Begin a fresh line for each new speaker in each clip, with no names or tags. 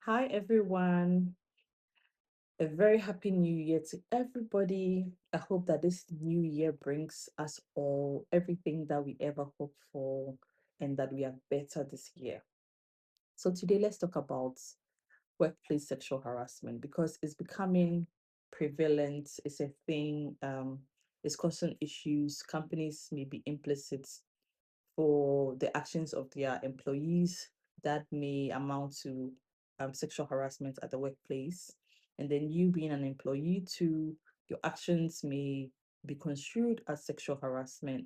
Hi, everyone. A very happy new year to everybody. I hope that this new year brings us all everything that we ever hoped for and that we are better this year. So, today, let's talk about workplace sexual harassment because it's becoming prevalent, it's a thing, it's causing issues. Companies may be implicit for the actions of their employees that may amount to sexual harassment at the workplace. And then you being an employee too, your actions may be construed as sexual harassment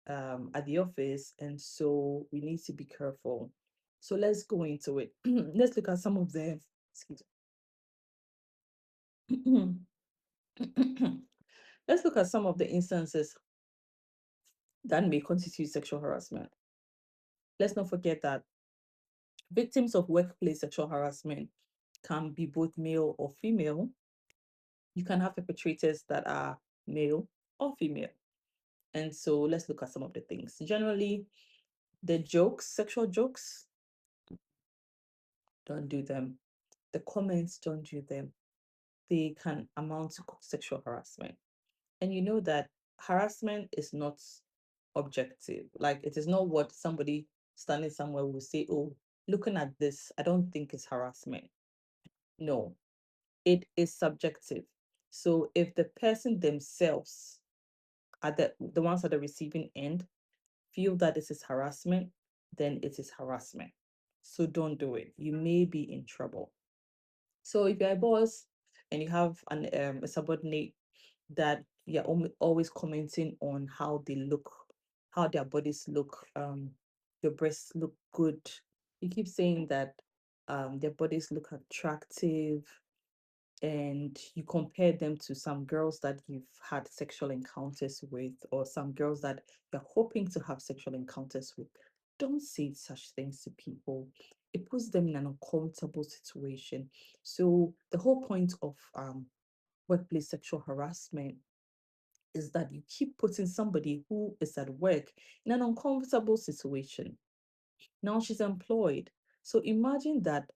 at the office. And so we need to be careful. So let's go into it. Let's look at some of the, excuse me. Let's look at some of the instances that may constitute sexual harassment. Let's not forget that victims of workplace sexual harassment can be both male or female. You can have perpetrators that are male or female. And so let's look at some of the things. Generally, the jokes, sexual jokes, don't do them. The comments, don't do them. They can amount to sexual harassment. And you know that harassment is not objective. Like it is not what somebody standing somewhere will say, oh, looking at this, I don't think it's harassment. No, it is subjective. So if the person themselves are the ones at the receiving end feel that this is harassment, then it is harassment. So don't do it. You may be in trouble. So if you're a boss and you have a subordinate that you're always commenting on how they look, how their bodies look, your breasts look good. You keep saying that their bodies look attractive, and you compare them to some girls that you've had sexual encounters with, or some girls that you're hoping to have sexual encounters with, don't say such things to people. It puts them in an uncomfortable situation. So the whole point of workplace sexual harassment is that you keep putting somebody who is at work in an uncomfortable situation. Now she's employed. So imagine that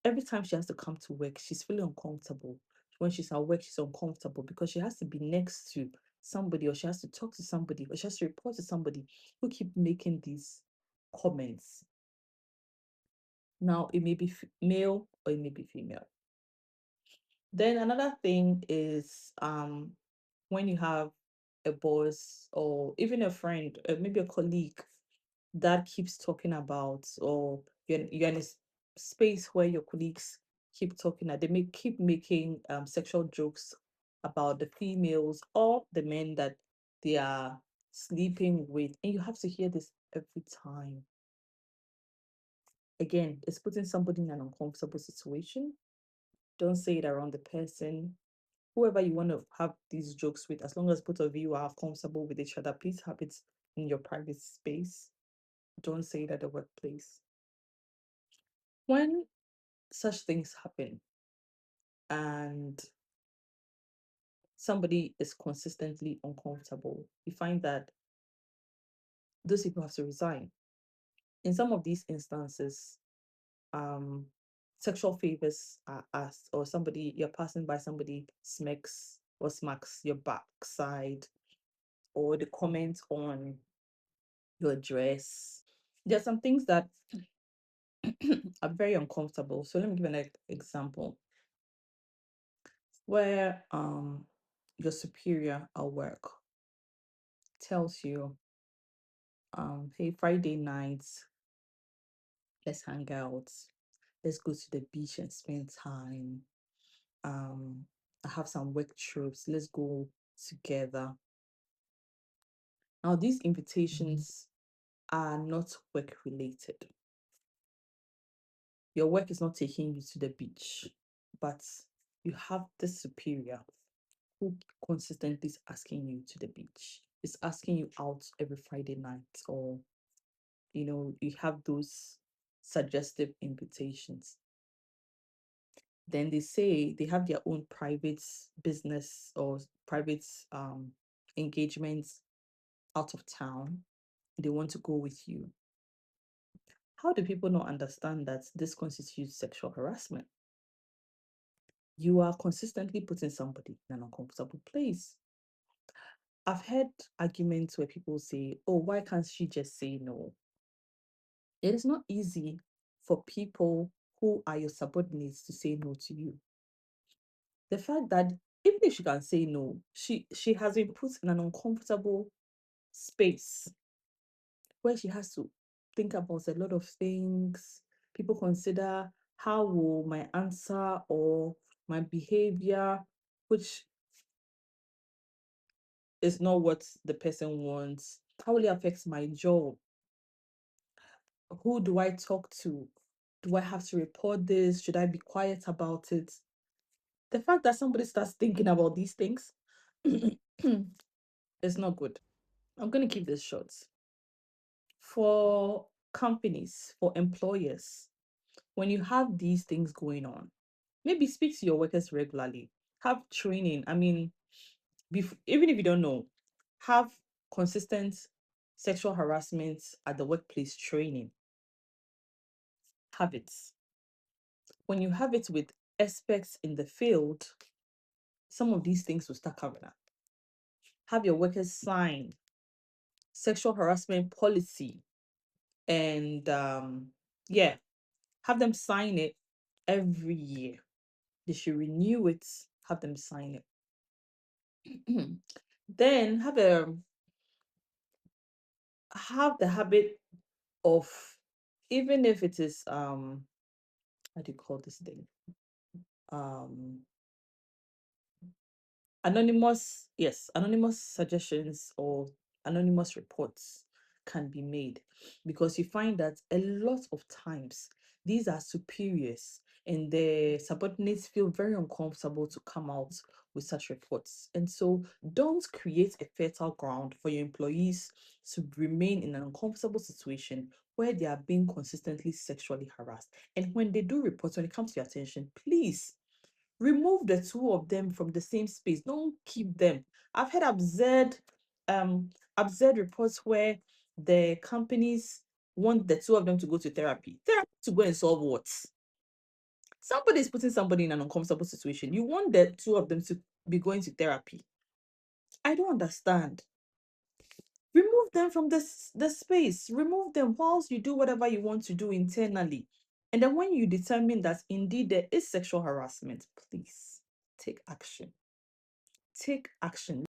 every time she has to come to work, she's feeling uncomfortable. When she's at work, she's uncomfortable because she has to be next to somebody, or she has to talk to somebody, or she has to report to somebody who keep making these comments. Now, it may be male or it may be female. Then another thing is when you have a boss or even a friend, maybe a colleague that keeps talking about, or you're in a space where your colleagues keep talking, they may keep making sexual jokes about the females or the men that they are sleeping with, and you have to hear this every time. Again, it's putting somebody in an uncomfortable situation. Don't say it around the person. Whoever you want to have these jokes with, as long as both of you are comfortable with each other, please have it in your private space. Don't say it at the workplace. When such things happen and somebody is consistently uncomfortable, you find that those people have to resign. In some of these instances, um, sexual favors are asked, or somebody, you're passing by, somebody smacks your backside, or the comment on your dress. There are some things that are very uncomfortable. So let me give an example where your superior at work tells you, hey, Friday nights, let's hang out, let's go to the beach and spend time. Um, I have some work trips, let's go together. Now, these invitations are not work related. Your work is not taking you to the beach, but you have this superior who consistently is asking you to the beach, is asking you out every Friday night, or you have those suggestive invitations. Then they say they have their own private business or private engagements out of town. They want to go with you. How do people not understand that this constitutes sexual harassment? You are consistently putting somebody in an uncomfortable place. I've heard arguments where people say, oh, why can't she just say no? It is not easy for people who are your subordinates to say no to you. The fact that even if she can say no, she has been put in an uncomfortable space where she has to think about a lot of things. People consider how will my answer or my behavior, which is not what the person wants, how will it affect my job? Who do I talk to? Do I have to report this? Should I be quiet about it? The fact that somebody starts thinking about these things is not good. I'm going to keep this short. For companies, for employers, when you have these things going on, maybe speak to your workers regularly, have training. I mean, even if you don't know, have consistent sexual harassment at the workplace training. Have it. When you have it with experts in the field, some of these things will start coming up. Have your workers sign sexual harassment policy and yeah, have them sign it every year. They should renew it, have them sign it. Then have the habit of, even if it is how do you call this thing? Um Anonymous, yes, anonymous suggestions or anonymous reports can be made, because you find that a lot of times these are superiors and the subordinates feel very uncomfortable to come out with such reports. And so don't create a fertile ground for your employees to remain in an uncomfortable situation where they are being consistently sexually harassed. And when they do reports, when it comes to your attention, please remove the two of them from the same space. Don't keep them. I've heard um absurd reports where the companies want the two of them to go to therapy. Therapy to go and solve what? Somebody is putting somebody in an uncomfortable situation. You want the two of them to be going to therapy. I don't understand. Remove them from the space. Remove them whilst you do whatever you want to do internally. And then when you determine that indeed there is sexual harassment, please take action. Take action.